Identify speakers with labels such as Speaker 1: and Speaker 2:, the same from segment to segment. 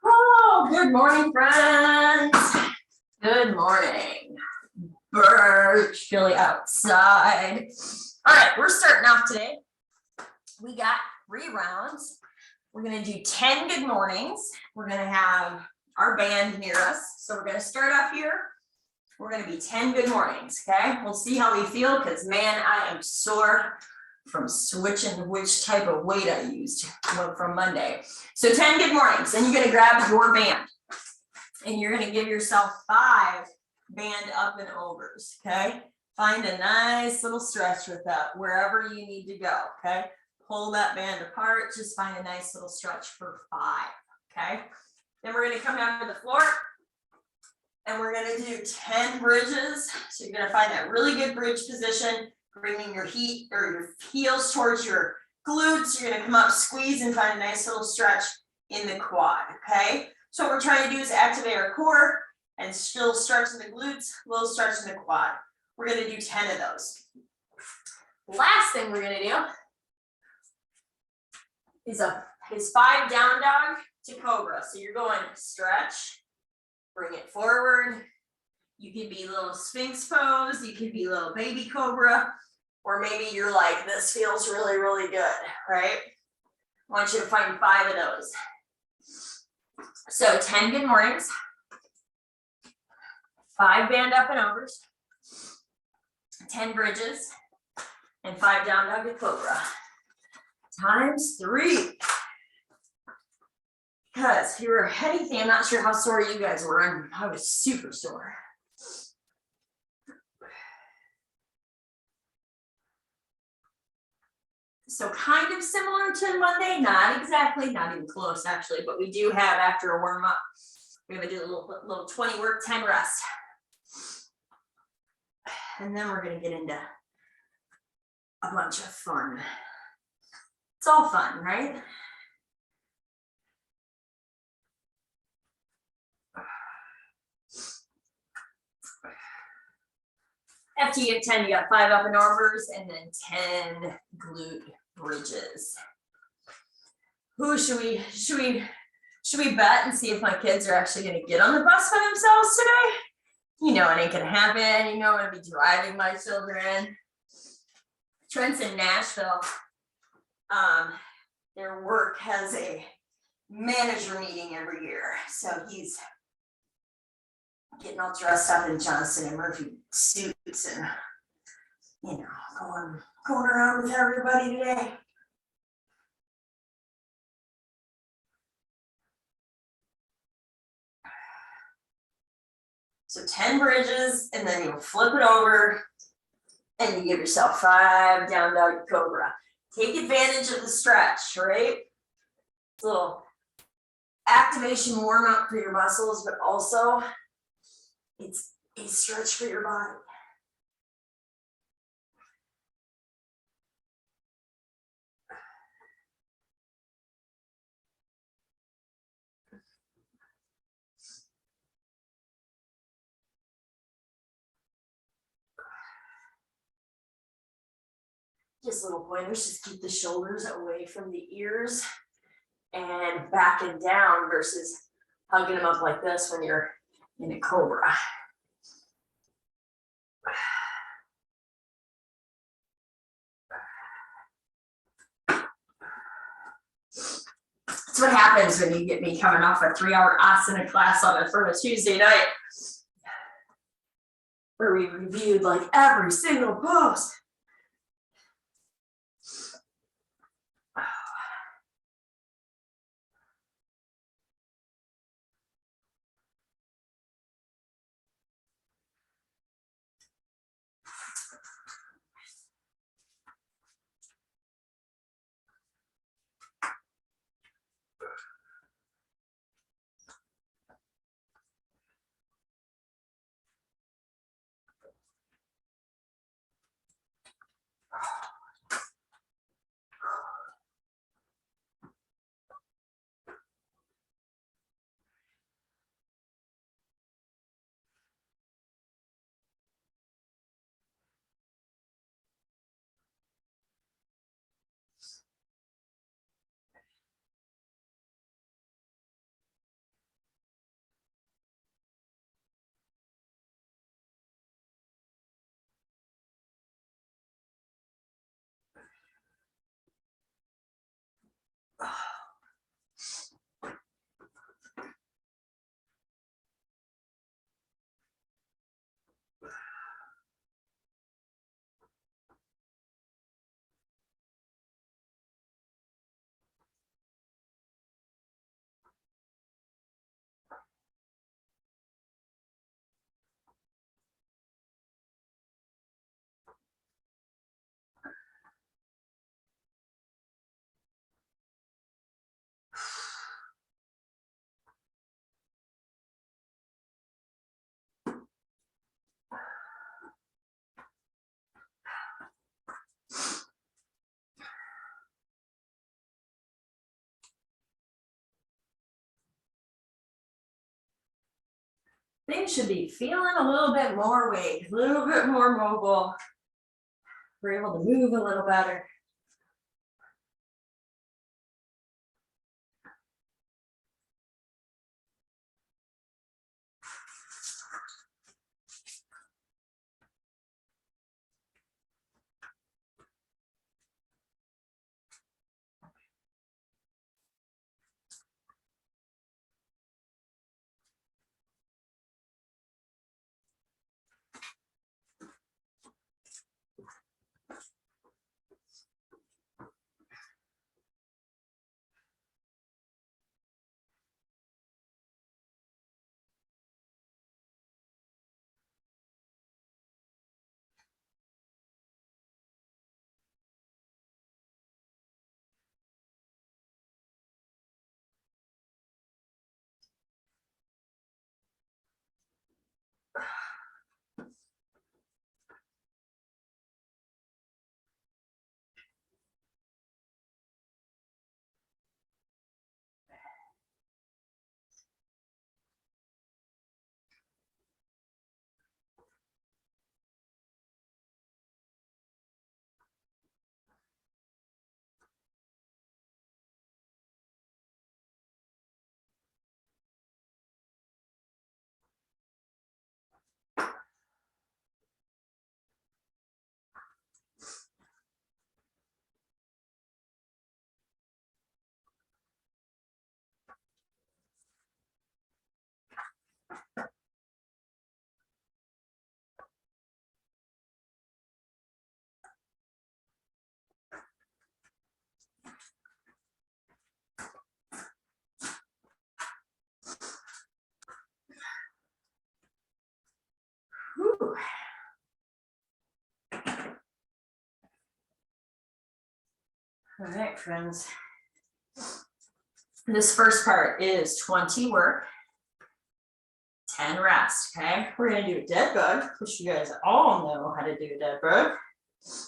Speaker 1: Oh, good morning, friends. Good morning. Birds chilly outside. All right, we're starting off today. We got 3 rounds. We're going to do 10 good mornings. We're going to have our band near us. So we're going to start off here. We're going to be 10 good mornings, okay? We'll see how we feel because, man, I am sore from switching which type of weight I used from Monday. So 10 good mornings. Then you're going to grab your band and you're going to give yourself 5 band up and overs, okay? Find a nice little stretch with that wherever you need to go, okay? Pull that band apart, just find a nice little stretch for 5, okay? Then we're going to come down to the floor and we're going to do 10 bridges. So you're going to find that really good bridge position, bringing your heels towards your glutes. You're going to come up, squeeze, and find a nice little stretch in the quad, okay? So what we're trying to do is activate our core and still stretch in the glutes, little stretch in the quad. We're going to do 10 of those. Last thing we're going to do is 5 down dog to cobra. So you're going stretch, bring it forward. You can be little sphinx pose. You can be little baby cobra, or maybe you're like, this feels really, really good, right? I want you to find 5 of those. So 10 good mornings, 5 band up and overs, 10 bridges, and 5 down dog to cobra. Times 3. Because if you were anything, I'm not sure how sore you guys were. I was super sore. So kind of similar to Monday, not exactly, not even close actually, but we do have after a warm up, we're gonna do a little 20 work, 10 rest. And then we're gonna get into a bunch of fun. It's all fun, right? After you get 10, you got 5 up and overs and then 10 glute bridges. Who should we bet and see if my kids are actually going to get on the bus by themselves today? You know it ain't going to happen. You know I'm going to be driving my children. Trent's in Nashville. Their work has a manager meeting every year, so he's getting all dressed up in Johnson and Murphy suits and, you know, going around with everybody today. So 10 bridges, and then you'll flip it over, and you give yourself 5 down dog cobra. Take advantage of the stretch, right? It's a little activation warm up for your muscles, but also it's a stretch for your body. Just little pointers, just keep the shoulders away from the ears and back and down versus hugging them up like this when you're in a cobra. That's what happens when you get me coming off a 3-hour asana class for a Tuesday night where we reviewed like every single pose. things should be feeling a little bit more weight, a little bit more mobile. We're able to move a little better. Whew. All right, friends. This first part is 20 work, 10 rest, okay? We're gonna do a dead bug, which you guys all know how to do a dead bug. So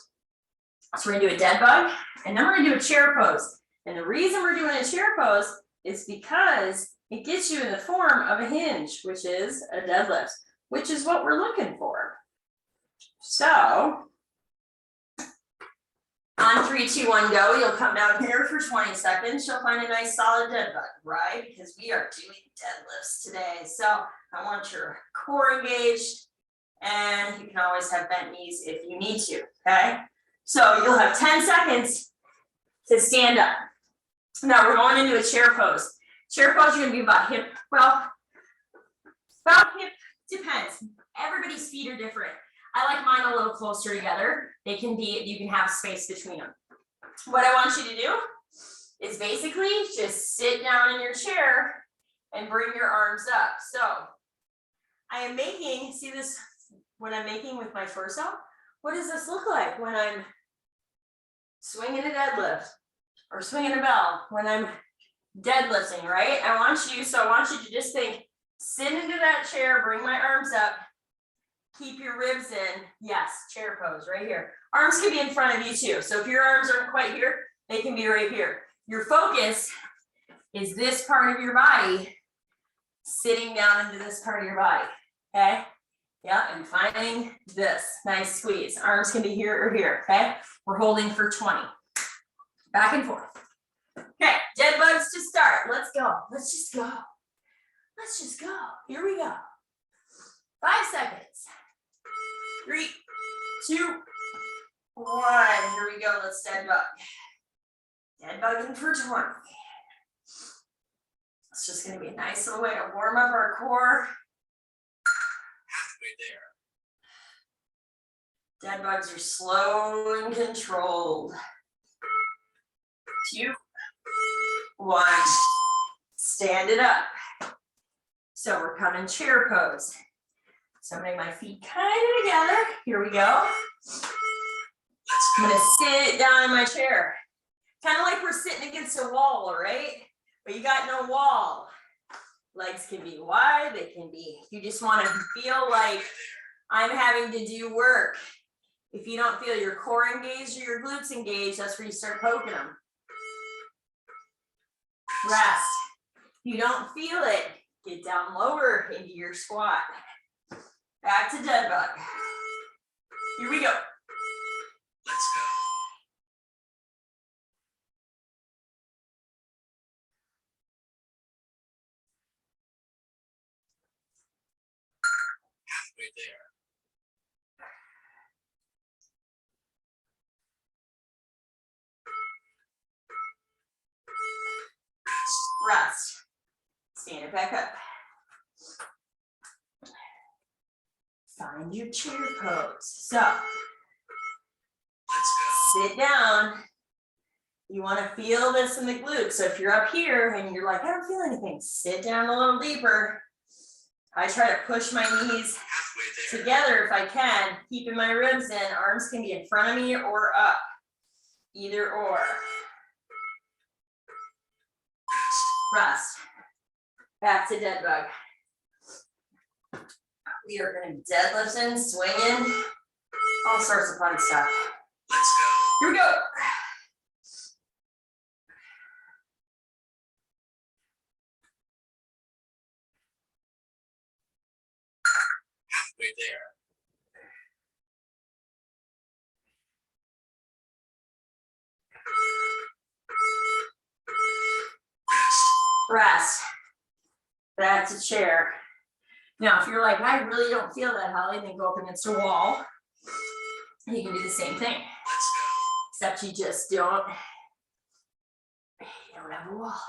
Speaker 1: we're gonna do a dead bug, and then we're gonna do a chair pose. And the reason we're doing a chair pose is because it gets you in the form of a hinge, which is a deadlift, which is what we're looking for. So on 3, 2, 1, go. You'll come down here for 20 seconds. You'll find a nice solid dead bug, right? Because we are doing deadlifts today. So I want your core engaged, and you can always have bent knees if you need to, okay? So you'll have 10 seconds to stand up. Now we're going into a chair pose. Chair pose, you're gonna be about hip, well, about hip, depends. Everybody's feet are different. I like mine a little closer together. They can be, you can have space between them. What I want you to do is basically just sit down in your chair and bring your arms up. So I am making, see this, what I'm making with my torso? What does this look like when I'm swinging a deadlift or swinging a bell, when I'm deadlifting, right? I want you to just think, sit into that chair, bring my arms up, keep your ribs in. Yes, chair pose right here. Arms can be in front of you too. So if your arms aren't quite here, they can be right here. Your focus is this part of your body sitting down into this part of your body, okay? Yeah, and finding this, nice squeeze. Arms can be here or here, okay? We're holding for 20. Back and forth. Okay, dead bugs to start. Let's go, let's just go. Let's just go, here we go. 5 seconds. 3, 2, 1. Here we go. Let's dead bug. Dead bugging for 20. It's just going to be a nice little way to warm up our core. Halfway there. Dead bugs are slow and controlled. 2, 1. Stand it up. So we're coming chair pose. So I'm bring my feet kind of together. Here we go. I'm gonna sit down in my chair. Kind of like we're sitting against a wall, right? But you got no wall. Legs can be wide, they can be, you just want to feel like I'm having to do work. If you don't feel your core engaged or your glutes engaged, that's where you start poking them. Rest. If you don't feel it, Get down lower into your squat. Back to dead bug. Here we go.
Speaker 2: Let's go. Halfway there.
Speaker 1: Rest. Stand it back up. Find your chair pose. So,
Speaker 2: Let's go.
Speaker 1: sit down. You want to feel this in the glutes. So if you're up here and you're like, I don't feel anything, sit down a little deeper. I try to push my knees
Speaker 2: Halfway there.
Speaker 1: together if I can, keeping my ribs in. Arms can be in front of me or up, either or. Rest. Back to dead bug. We are going to deadlift in, swing in, all sorts of fun stuff.
Speaker 2: Let's go.
Speaker 1: Here we go.
Speaker 2: Halfway there.
Speaker 1: Rest. Back to chair. Now, if you're like, I really don't feel that, Holly, then go up against a wall. You can do the same thing,
Speaker 2: Let's go.
Speaker 1: except you just don't have a wall.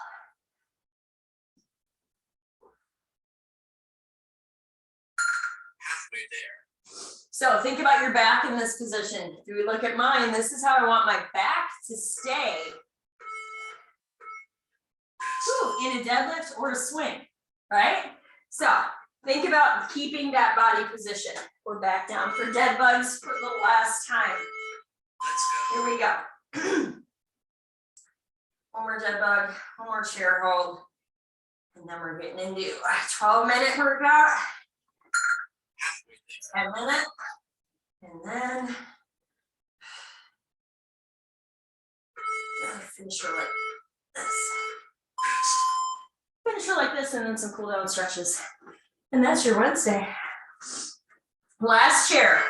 Speaker 2: Halfway there.
Speaker 1: So think about your back in this position. If we look at mine, this is how I want my back to stay. Ooh, in a deadlift or a swing, right? So think about keeping that body position. We're back down for dead bugs for the last time.
Speaker 2: Let's go.
Speaker 1: Here we go. One more dead bug, one more chair hold. And then we're getting into a 12-minute workout.
Speaker 2: Halfway there.
Speaker 1: 10 minutes. And then finish her like this. Finish her like this and then some cool down stretches. And that's your Wednesday. Last chair.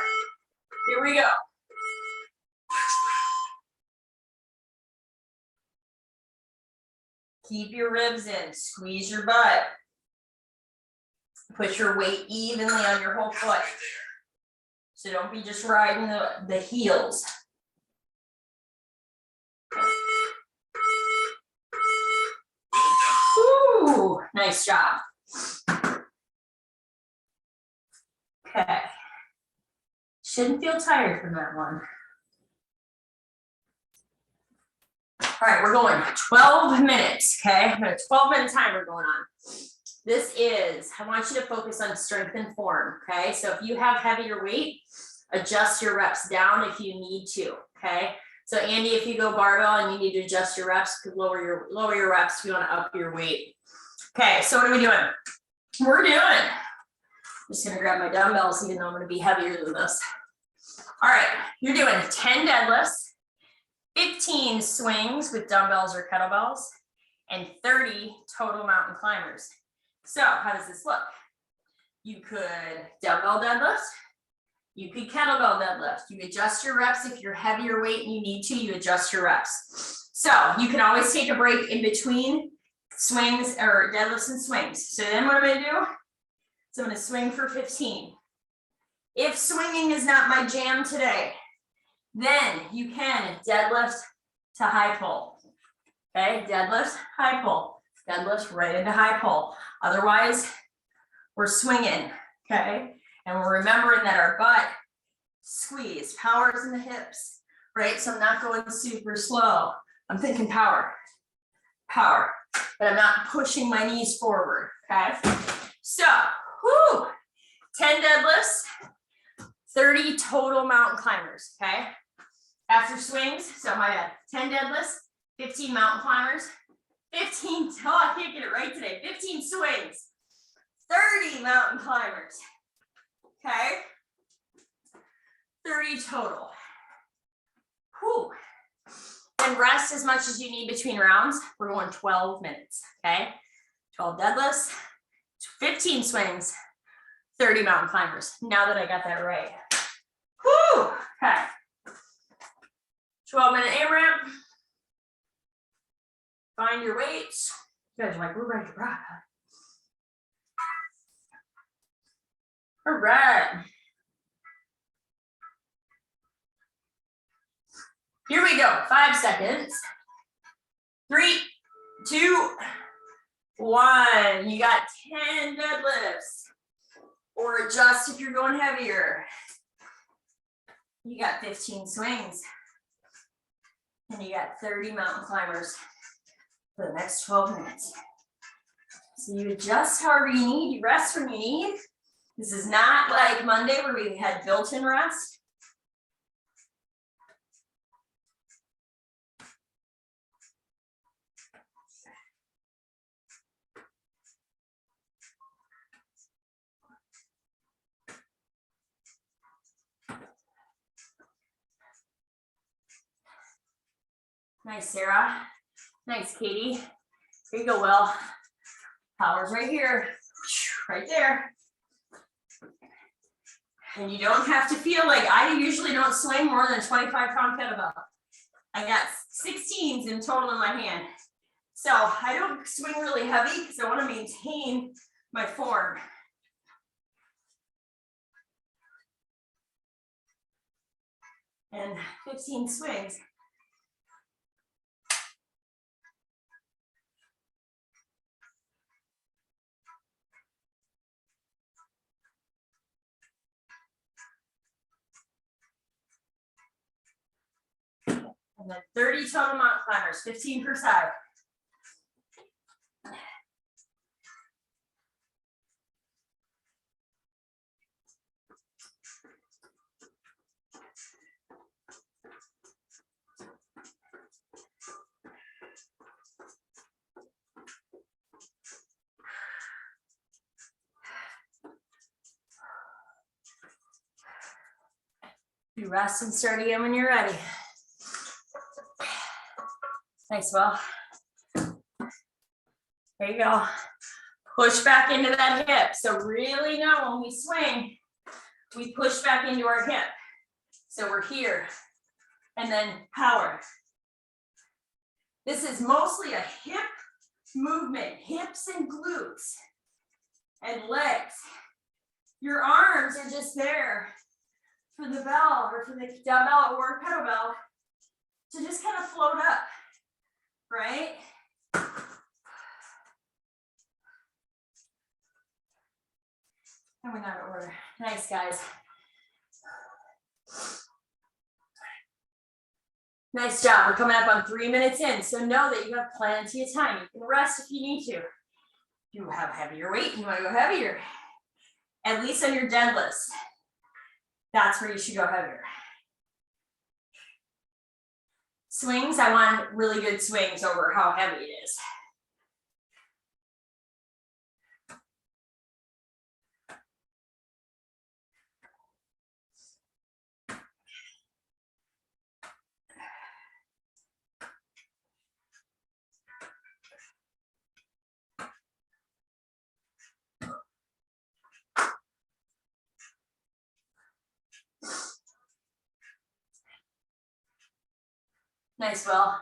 Speaker 1: Here we go. Keep your ribs in, squeeze your butt. Put your weight evenly on your whole foot. So don't be just riding the heels. Ooh, nice job. Okay. Shouldn't feel tired from that one. All right, we're going 12 minutes, okay? I've got a 12-minute timer going on. This is, I want you to focus on strength and form, okay? So if you have heavier weight, adjust your reps down if you need to, okay? So Andy, if you go barbell and you need to adjust your reps, lower your reps if you want to up your weight. Okay, so what are we doing? I'm just gonna grab my dumbbells even though I'm gonna be heavier than this. All right, you're doing 10 deadlifts, 15 swings with dumbbells or kettlebells, and 30 total mountain climbers. So how does this look? You could dumbbell deadlift, you could kettlebell deadlift. You adjust your reps if you're heavier weight and you need to, you adjust your reps. So you can always take a break in between swings or deadlifts and swings. So then what I'm gonna do is I'm gonna swing for 15. If swinging is not my jam today, then you can deadlift to high pull. Okay, deadlift, high pull. Deadlift right into high pull. Otherwise, we're swinging, okay? And we're remembering that our butt squeeze, power's in the hips, right? So I'm not going super slow. I'm thinking power, but I'm not pushing my knees forward, okay? So, 10 deadlifts, 30 total mountain climbers, okay? After swings, so my bad, 10 deadlifts, 15 mountain climbers, 15, I can't get it right today, 15 swings, 30 mountain climbers, okay? 30 total. Whew. And rest as much as you need between rounds. We're going 12 minutes, okay? 12 deadlifts, 15 swings, 30 mountain climbers. Now that I got that right. Whew, okay. 12-minute AMRAP. Find your weights. You guys are like, we're ready to rock. All right. Here we go, 5 seconds. 3, 2, 1. You got 10 deadlifts. Or adjust if you're going heavier. You got 15 swings. And you got 30 mountain climbers for the next 12 minutes. So you adjust however you need, you rest when you need. This is not like Monday where we had built-in rest. Nice, Sarah. Nice, Katie. Here you go, Will. Power's right here, right there. And you don't have to feel like, I usually don't swing more than 25-pound kettlebell. I got 16s in total in my hand. So I don't swing really heavy because I want to maintain my form. And 15 swings. And then 30 total mountain climbers, 15 per side. You rest and start again when you're ready. Nice, Will. There you go. Push back into that hip. So really know when we swing, we push back into our hip. So we're here and then power. This is mostly a hip movement, hips and glutes and legs. Your arms are just there for the bell or for the dumbbell or kettlebell to just kind of float up, right? And we're not in order. Nice, guys. Nice job. We're coming up on 3 minutes in. So know that you have plenty of time. You can rest if you need to. If you have heavier weight and you want to go heavier, at least on your deadlifts, that's where you should go heavier. Swings, I want really good swings over how heavy it is. Nice, Will.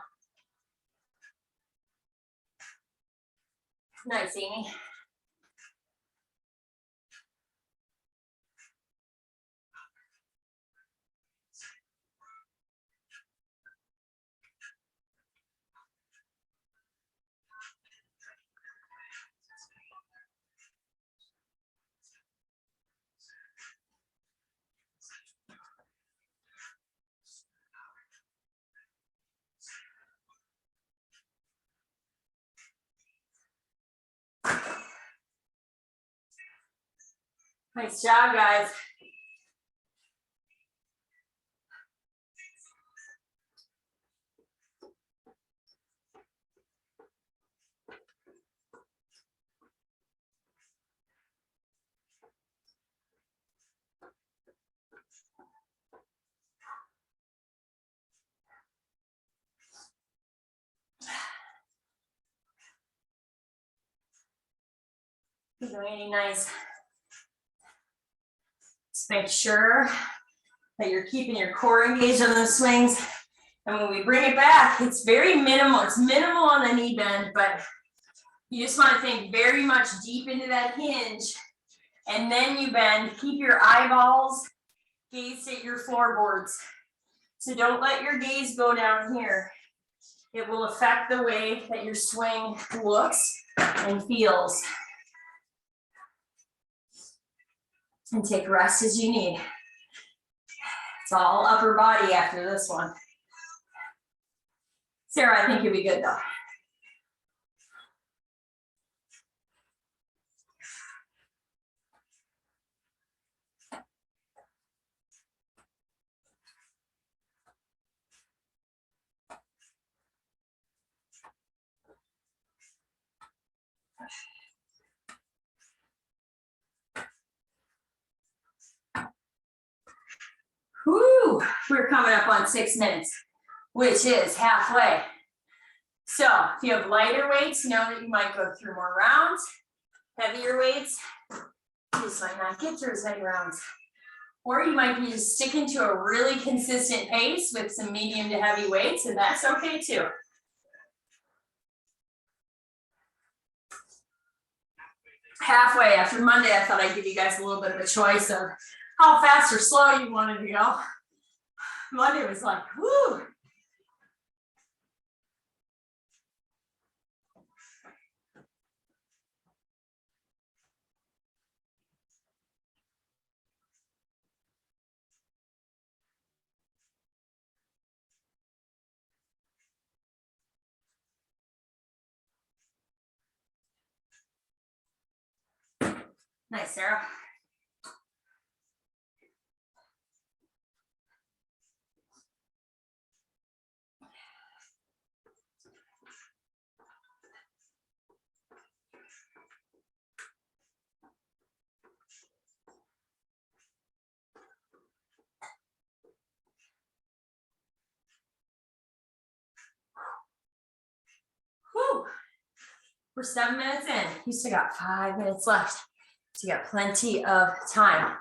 Speaker 1: Nice, Amy. Nice job, guys. Really nice. Just make sure that you're keeping your core engaged on those swings. And when we bring it back, it's very minimal. It's minimal on the knee bend, but you just want to think very much deep into that hinge. And then you bend. Keep your eyeballs gazed at your floorboards. So don't let your gaze go down here. It will affect the way that your swing looks and feels. And take rest as you need. It's all upper body after this one. Sarah, I think you'll be good though. Whoo, we're coming up on 6 minutes, which is halfway. So if you have lighter weights, know that you might go through more rounds. Heavier weights, you just might not get through as many rounds. Or you might be just sticking to a really consistent pace with some medium to heavy weights, and that's okay too. Halfway after Monday, I thought I'd give you guys a little bit of a choice of how fast or slow you wanted to go. Monday was like, whoo. Nice, Sarah. Whew. We're 7 minutes in. You still got 5 minutes left. So you got plenty of time.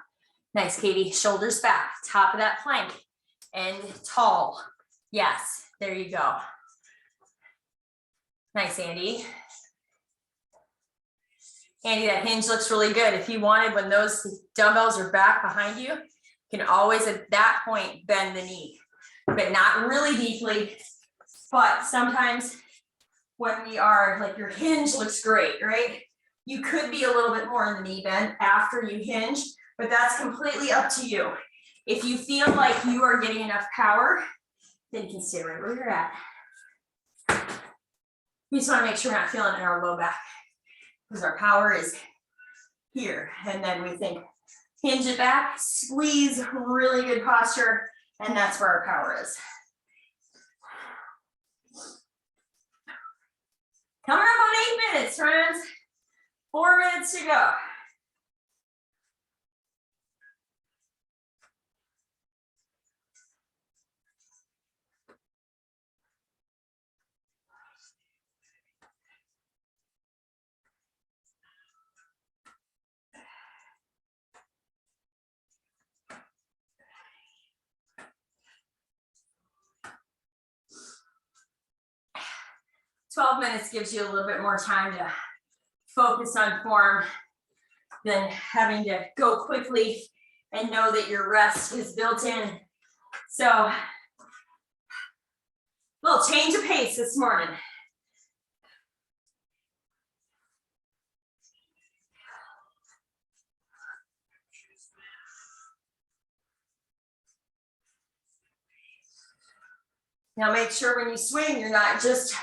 Speaker 1: Nice, Katie. Shoulders back, top of that plank, and tall. Yes, there you go. Nice, Andy. Andy, that hinge looks really good. If you wanted, when those dumbbells are back behind you, you can always at that point bend the knee, but not really deeply. But sometimes when we are, like, your hinge looks great, right? You could be a little bit more in the knee bend after you hinge, but that's completely up to you. If you feel like you are getting enough power, then you can stay right where you're at. We just want to make sure we're not feeling it in our low back, because our power is here. And then we think, hinge it back, squeeze, really good posture, and that's where our power is. Coming up on 8 minutes, friends. 4 minutes to go. $12 minutes gives you a little bit more time to focus on form than having to go quickly and know that your rest is built in. So, a little change of pace this morning. Now make sure when you swing, you're not just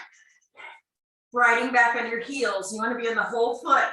Speaker 1: riding back on your heels. You want to be in the whole foot.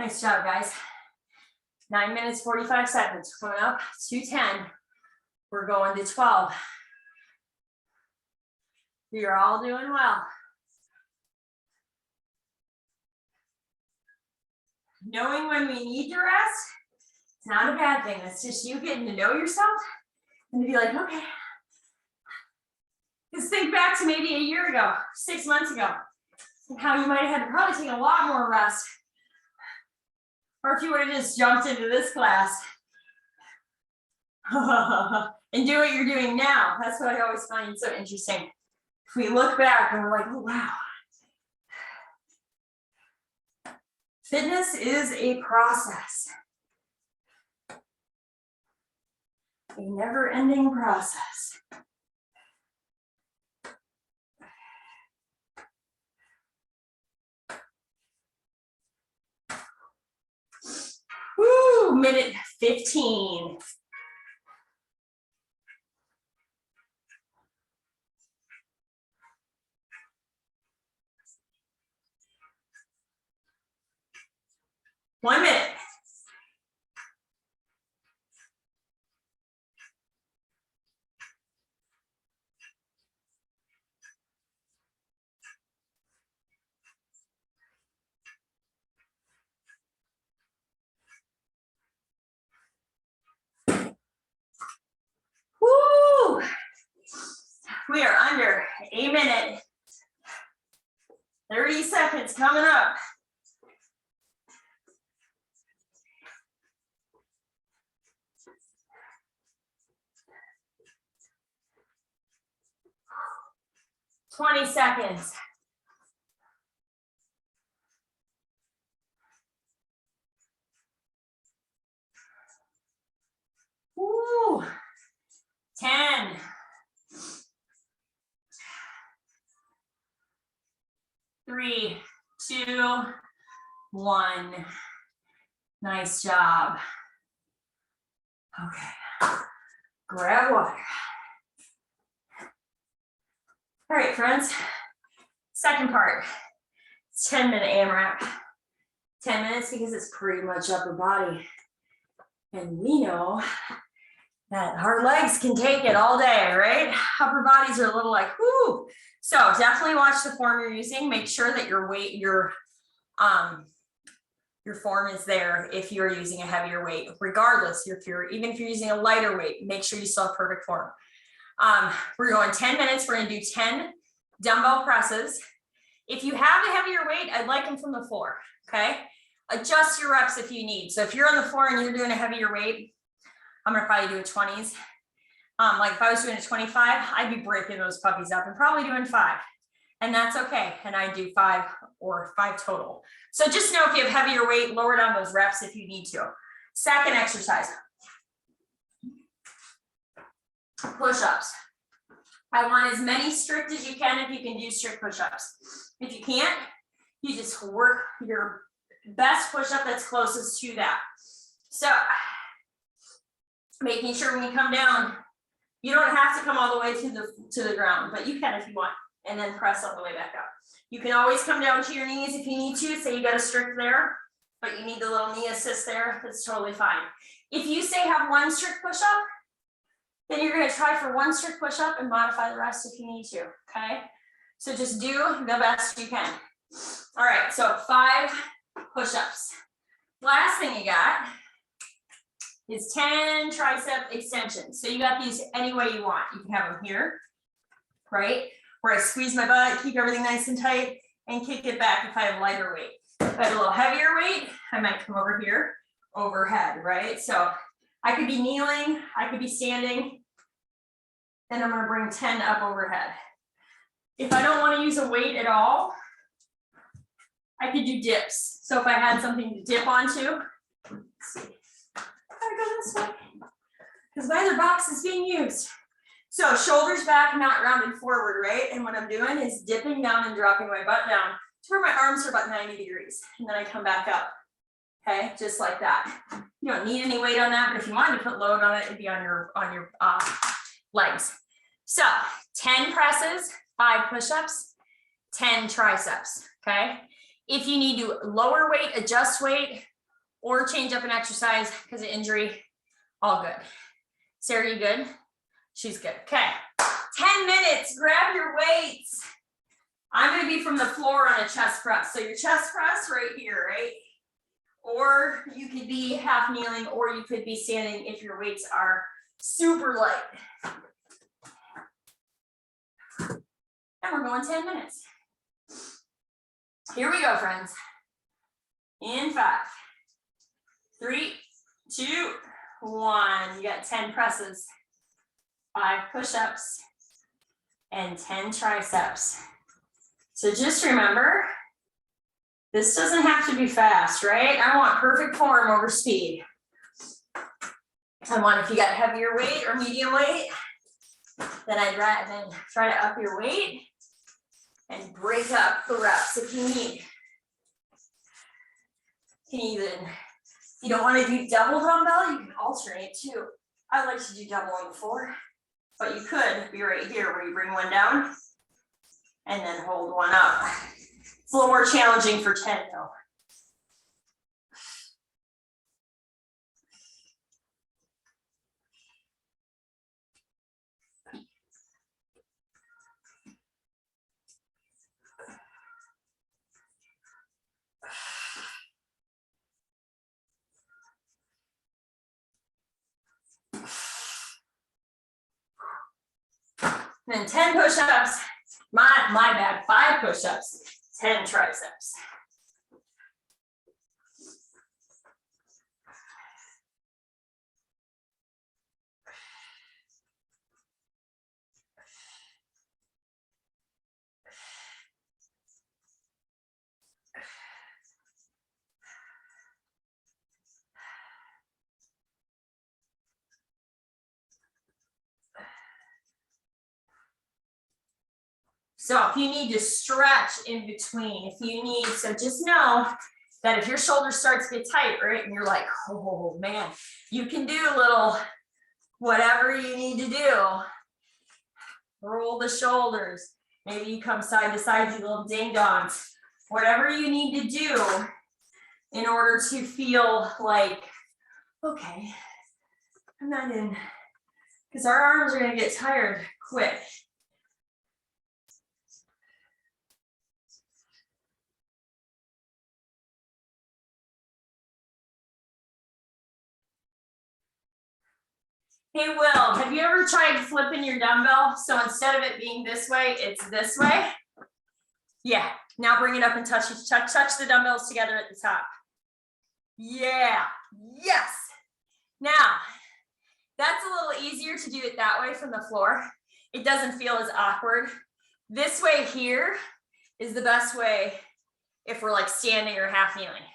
Speaker 1: Nice job, guys. 9 minutes, 45 seconds. Coming up to 10. We're going to 12. You're all doing well. Knowing when we need to rest, it's not a bad thing. It's just you getting to know yourself and to be like, okay. Just think back to maybe a year ago, 6 months ago, and how you might have had to probably take a lot more rest. Or if you would have just jumped into this class and do what you're doing now. That's what I always find so interesting. If we look back and we're like, oh, wow. Fitness is a process. A never-ending process. Woo, minute 15. One minute. Woo! We are under a minute. 30 seconds coming up. Twenty seconds. Woo! 10. 3, 2, 1. Nice job. Okay. Grab water. All right, friends. Second part. It's 10-minute AMRAP. 10 minutes because it's pretty much upper body. And we know that our legs can take it all day, right? Upper bodies are a little like, whoo. So definitely watch the form you're using. Make sure that your weight, your form is there if you're using a heavier weight, regardless even if you're using a lighter weight, make sure you still have perfect form. We're going 10 minutes. We're gonna do 10 dumbbell presses. If you have a heavier weight, I'd like them from the floor, okay? Adjust your reps if you need. So if you're on the floor and you're doing a heavier weight, I'm gonna probably do a 20s. Like if I was doing a 25, I'd be breaking those puppies up and probably doing 5. And that's okay. And I do 5 or 5 total. So just know if you have heavier weight, lower down those reps if you need to. Second exercise. Push-ups. I want as many strict as you can if you can do strict push-ups. If you can't, you just work your best push-up that's closest to that. So making sure when you come down, you don't have to come all the way to the ground, but you can if you want, and then press all the way back up. You can always come down to your knees if you need to. Say you got a strict there, but you need the little knee assist there. That's totally fine. If you say have 1 strict push-up, then you're gonna try for 1 strict push-up and modify the rest if you need to, okay? So just do the best you can. All right, so 5 push-ups. Last thing you got is 10 tricep extensions. So you got these any way you want. You can have them here, right? Where I squeeze my butt, keep everything nice and tight, and kick it back if I have lighter weight. If I have a little heavier weight, I might come over here, overhead, right? So I could be kneeling, I could be standing, and I'm gonna bring 10 up overhead. If I don't wanna use a weight at all, I could do dips. So if I had something to dip onto, let's see. I go this way, because neither box is being used. So shoulders back, not rounded forward, right? And what I'm doing is dipping down and dropping my butt down to where my arms are about 90 degrees. And then I come back up, okay? Just like that. You don't need any weight on that, but if you wanted to put load on it, it'd be on your legs. So 10 presses, 5 push-ups, 10 triceps, okay? If you need to lower weight, adjust weight, or change up an exercise because of injury, all good. Sarah, you good? She's good. Okay. 10 minutes, grab your weights. I'm gonna be from the floor on a chest press. So your chest press right here, right? Or you could be half kneeling, or you could be standing if your weights are super light. And we're going 10 minutes. Here we go, friends. In 5, 3, 2, 1. You got 10 presses, 5 push-ups, and 10 triceps. So just remember, this doesn't have to be fast, right? I want perfect form over speed. I want, if you got heavier weight or medium weight, then I'd rather try to up your weight and break up the reps if you need. You can even, if you don't want to do double dumbbell, you can alternate too. I like to do double on the floor, but you could be right here where you bring one down and then hold one up. It's a little more challenging for 10 though. Then 10 push-ups, my bad, 5 push-ups, 10 triceps. So if you need to stretch in between, if you need, so just know that if your shoulder starts to get tight, right, and you're like, oh man, you can do a little, whatever you need to do. Roll the shoulders. Maybe you come side to side, do little ding-dongs. Whatever you need to do in order to feel like, okay, I'm not in, because our arms are gonna get tired quick. Hey, Will, have you ever tried flipping your dumbbell? So instead of it being this way, it's this way. Yeah, now bring it up and touch the dumbbells together at the top. Yeah, yes. Now, that's a little easier to do it that way from the floor. It doesn't feel as awkward. This way here is the best way if we're like standing or half kneeling.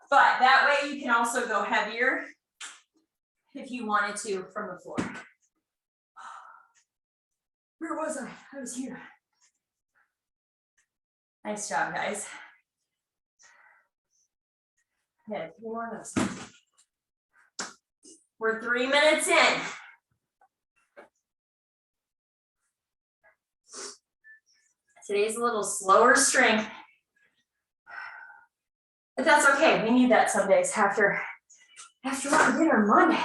Speaker 1: But that way you can also go heavier if you wanted to from the floor. Where was I? I was here. Nice job, guys. Okay, 3 more of those. We're 3 minutes in. Today's a little slower strength, but that's okay. We need that some days after our dinner Monday.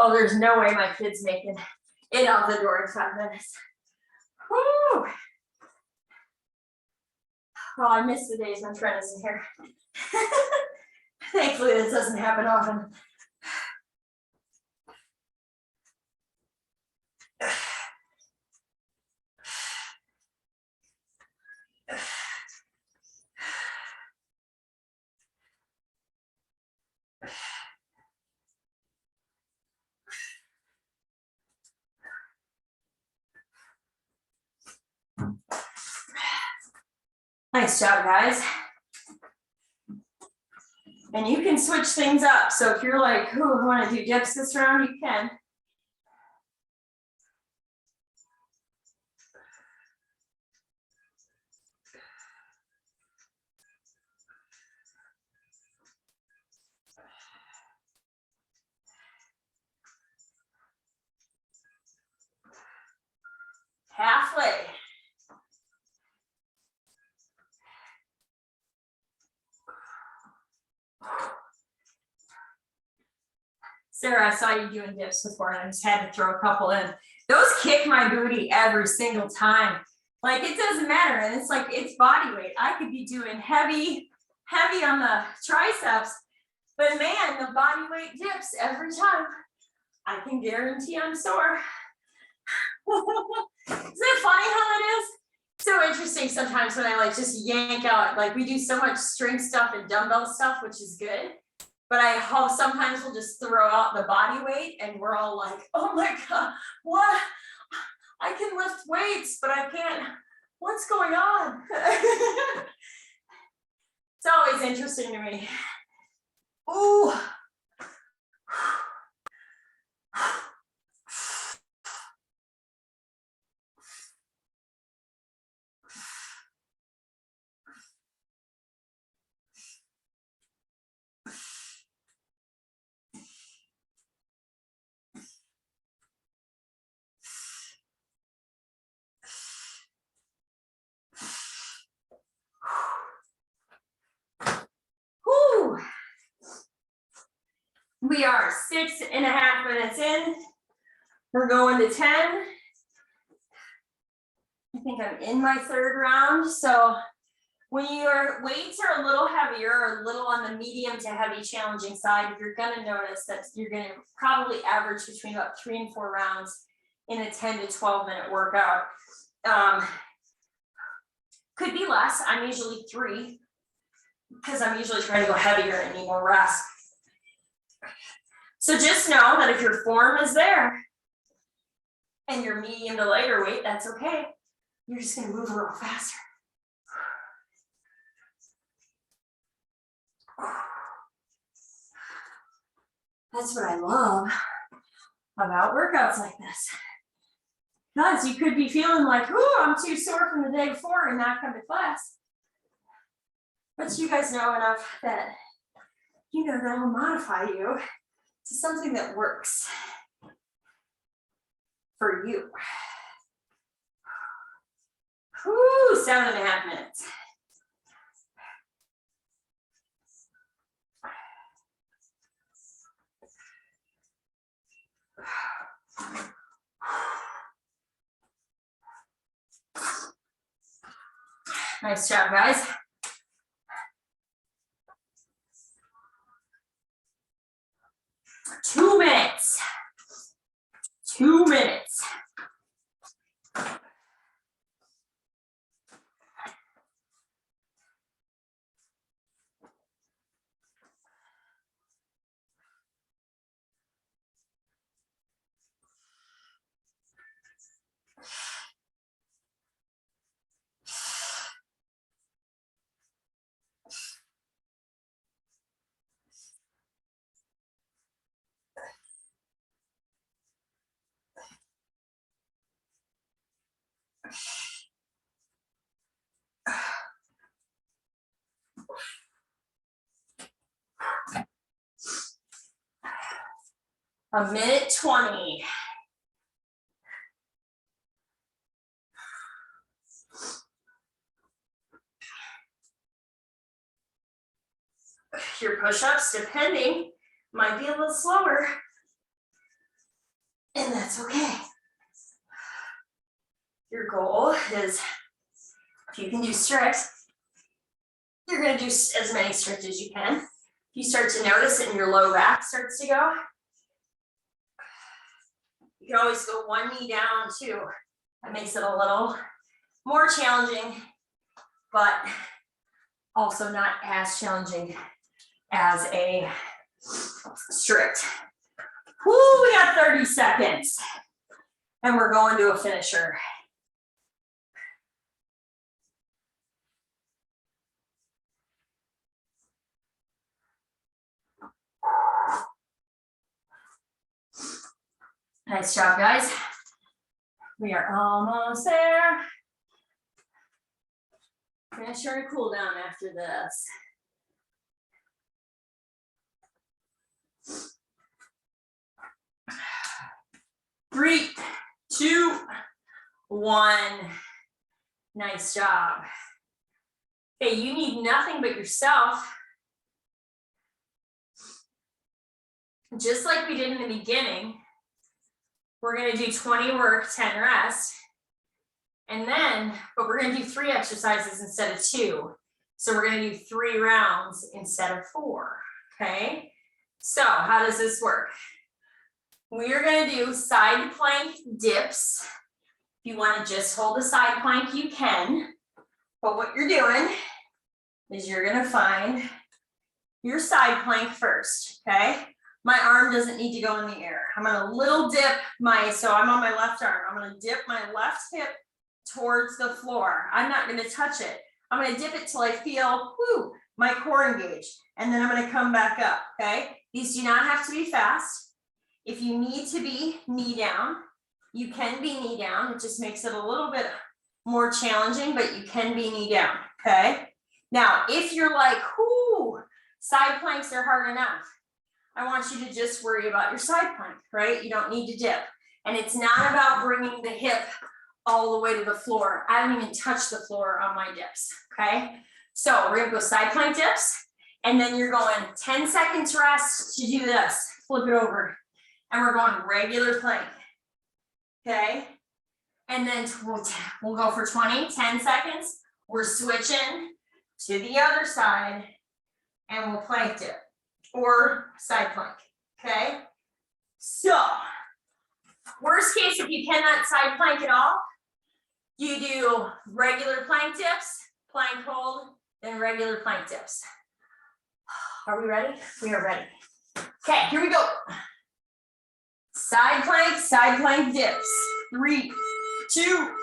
Speaker 1: Oh, there's no way my kid's making it out the door in 5 minutes. Woo! Oh, I miss the days when Trent isn't here. Thankfully, this doesn't happen often. Nice job, guys. And you can switch things up. So if you're like, "Ooh, I want to do dips this round," you can. Halfway. Sarah, I saw you doing dips before and I just had to throw a couple in. Those kick my booty every single time. Like it doesn't matter. And it's like, it's body weight. I could be doing heavy on the triceps, but man, the body weight dips every time. I can guarantee I'm sore. Isn't it funny how it is? So interesting sometimes when I like just yank out, like we do so much strength stuff and dumbbell stuff, which is good. But I hope sometimes we'll just throw out the body weight and we're all like, oh my God, what? I can lift weights, but I can't, what's going on? It's always interesting to me. Ooh. Whew. We are 6.5 minutes in. We're going to 10. I think I'm in my third round. So when your weights are a little heavier or a little on the medium to heavy challenging side, you're gonna notice that you're gonna probably average between about 3 and 4 rounds in a 10 to 12 minute workout. Could be less. I'm usually 3 because I'm usually trying to go heavier and need more rest. So just know that if your form is there and you're medium to lighter weight, that's okay. You're just gonna move a little faster. That's what I love about workouts like this. Because you could be feeling like, oh, I'm too sore from the day before and not come to class. But you guys know enough that you know that will modify you to something that works for you. Whew, 7.5 minutes. Nice job, guys. Two minutes. 2 minutes. A minute 20. Your push-ups, depending, might be a little slower. And that's okay. Your goal is, if you can do strict, you're gonna do as many strict as you can. If you start to notice it and your low back starts to go, you can always go one knee down too. That makes it a little more challenging, but also not as challenging as a strict. Whoo, we got 30 seconds. And we're going to a finisher. Nice job, guys. We are almost there. Finisher and cool down after this. Three, two, one. Nice job. Okay, you need nothing but yourself. Just like we did in the beginning, we're gonna do 20 work, 10 rest. And then, but we're gonna do 3 exercises instead of 2. So we're gonna do 3 rounds instead of 4, okay? So how does this work? We are gonna do side plank dips. If you wanna just hold the side plank, you can. But what you're doing is you're gonna find your side plank first, okay? My arm doesn't need to go in the air. I'm gonna little dip so I'm on my left arm. I'm gonna dip my left hip towards the floor. I'm not gonna touch it. I'm gonna dip it till I feel, whoo, my core engaged. And then I'm gonna come back up, okay? These do not have to be fast. If you need to be knee down, you can be knee down. It just makes it a little bit more challenging, but you can be knee down, okay? Now, if you're like, whoo, side planks are hard enough, I want you to just worry about your side plank, right? You don't need to dip. And it's not about bringing the hip all the way to the floor. I haven't even touched the floor on my dips, okay? So we're gonna go side plank dips, and then you're going 10 seconds rest to do this. Flip it over. And we're going regular plank, okay? And then we'll go for 20, 10 seconds. We're switching to the other side, and we'll plank dip. Or side plank, okay? So, worst case, if you cannot side plank at all, you do regular plank dips, plank hold, then regular plank dips. Are we ready? We are ready. Okay, here we go. Side plank dips. 3, 2,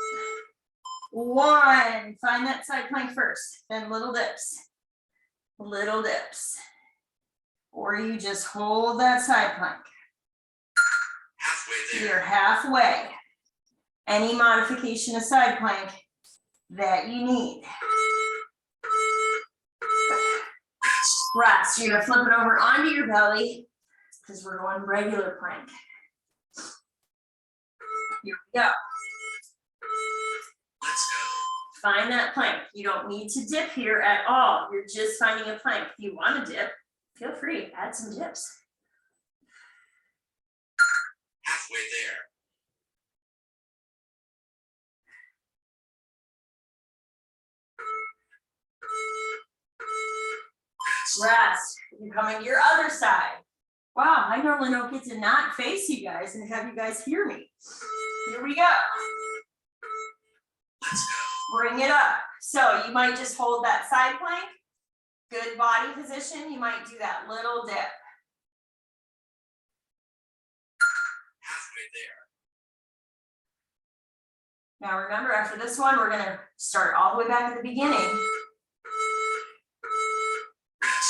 Speaker 1: 1. Find that side plank first, then little dips. Little dips. Or you just hold that side plank.
Speaker 2: Halfway there.
Speaker 1: You're halfway. Any modification of side plank that you need. Rest. You're gonna flip it over onto your belly because we're going regular plank. Here we go.
Speaker 2: Let's go.
Speaker 1: Find that plank. You don't need to dip here at all. You're just finding a plank. If you want to dip, feel free, add some dips.
Speaker 2: Halfway there.
Speaker 1: Rest. You're coming to your other side. Wow, I normally don't get to not face you guys and have you guys hear me. Here we go.
Speaker 2: Let's go.
Speaker 1: Bring it up. So you might just hold that side plank. Good body position. You might do that little dip.
Speaker 2: Halfway there.
Speaker 1: Now remember, after this one, we're gonna start all the way back at the beginning.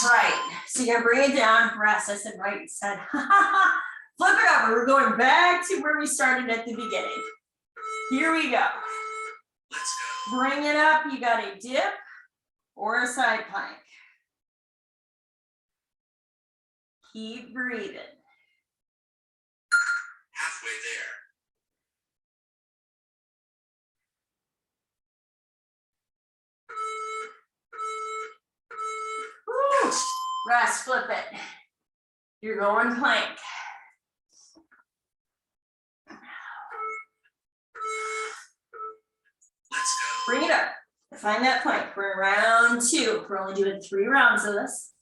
Speaker 1: Right, so you're gonna bring it down, rest. I said right, you said, flip it over. We're going back to where we started at the beginning. Here we go.
Speaker 2: Let's go.
Speaker 1: Bring it up, you got a dip or a side plank. Keep breathing.
Speaker 2: Halfway there.
Speaker 1: Woo. Rest, flip it. You're going plank.
Speaker 2: Let's go.
Speaker 1: Bring it up. Find that plank. We're in round 2. We're only doing 3 rounds of this.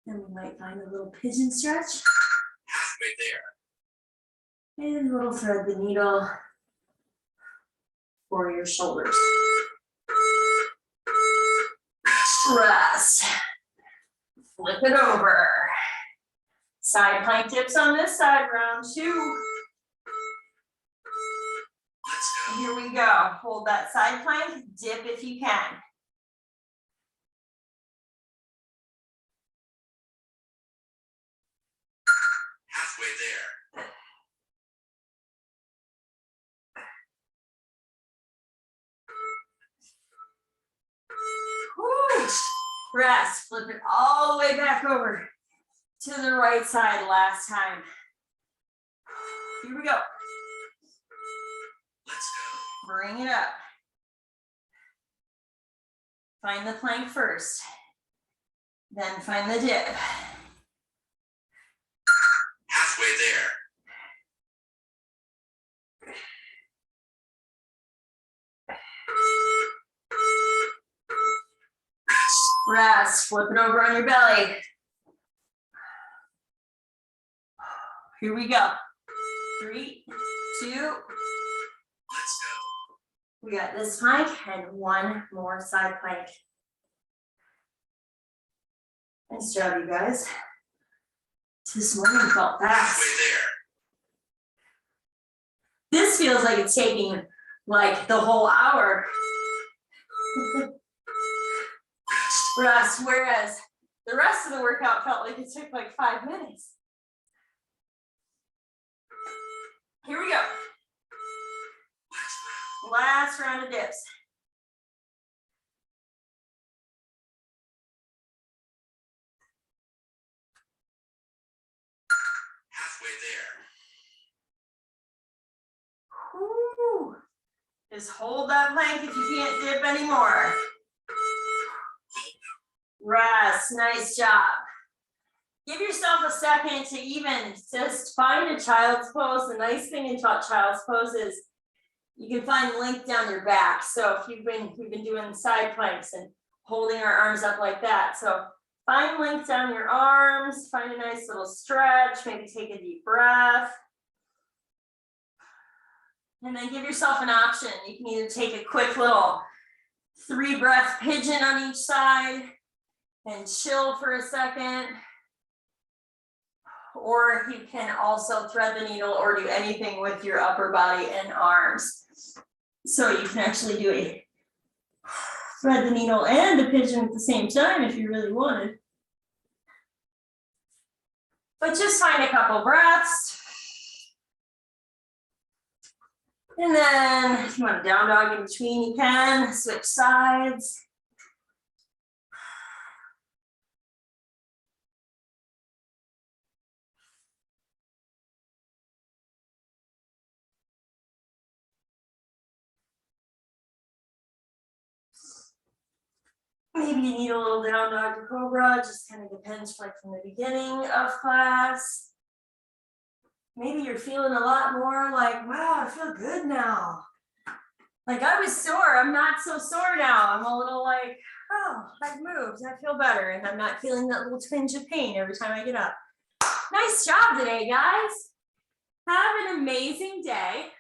Speaker 1: And we might find a little pigeon stretch.
Speaker 2: Halfway there.
Speaker 1: And a little thread the needle for your shoulders.
Speaker 2: Rest.
Speaker 1: Rest. flip it over. Side plank dips on this side, round 2.
Speaker 2: Let's go.
Speaker 1: Here we go. Hold that side plank, dip if you can.
Speaker 2: Halfway there.
Speaker 1: Woo. Rest, flip it all the way back over to the right side last time. Here we go.
Speaker 2: Let's go.
Speaker 1: Bring it up. Find the plank first, then find the dip.
Speaker 2: Halfway there.
Speaker 1: Rest, flip it over on your belly. Here we go. 3, 2.
Speaker 2: Let's go.
Speaker 1: We got this plank and one more side plank. Nice job, you guys. This morning felt fast.
Speaker 2: Halfway there.
Speaker 1: This feels like it's taking like the whole hour. Rest, whereas the rest of the workout felt like it took like 5 minutes. Here we go. Last round of dips.
Speaker 2: Halfway there.
Speaker 1: Whew. Just hold that plank if you can't dip anymore. Rest, nice job. Give yourself a second to even just find a child's pose. The nice thing about child's pose is you can find length down your back. So if we've been doing side planks and holding our arms up like that. So find length down your arms, find a nice little stretch, maybe take a deep breath. And then give yourself an option. You can either take a quick little 3-breath pigeon on each side and chill for a second. Or you can also thread the needle or do anything with your upper body and arms. So you can actually do a thread the needle and a pigeon at the same time if you really wanted. But just find a couple breaths. And then if you want a down dog in between, you can switch sides. Maybe you need a little down dog to cobra, just kind of depends like from the beginning of class. Maybe you're feeling a lot more like, wow, I feel good now. Like I was sore, I'm not so sore now. I'm a little like, oh, I've moved, I feel better. And I'm not feeling that little twinge of pain every time I get up. Nice job today, guys. Have an amazing day.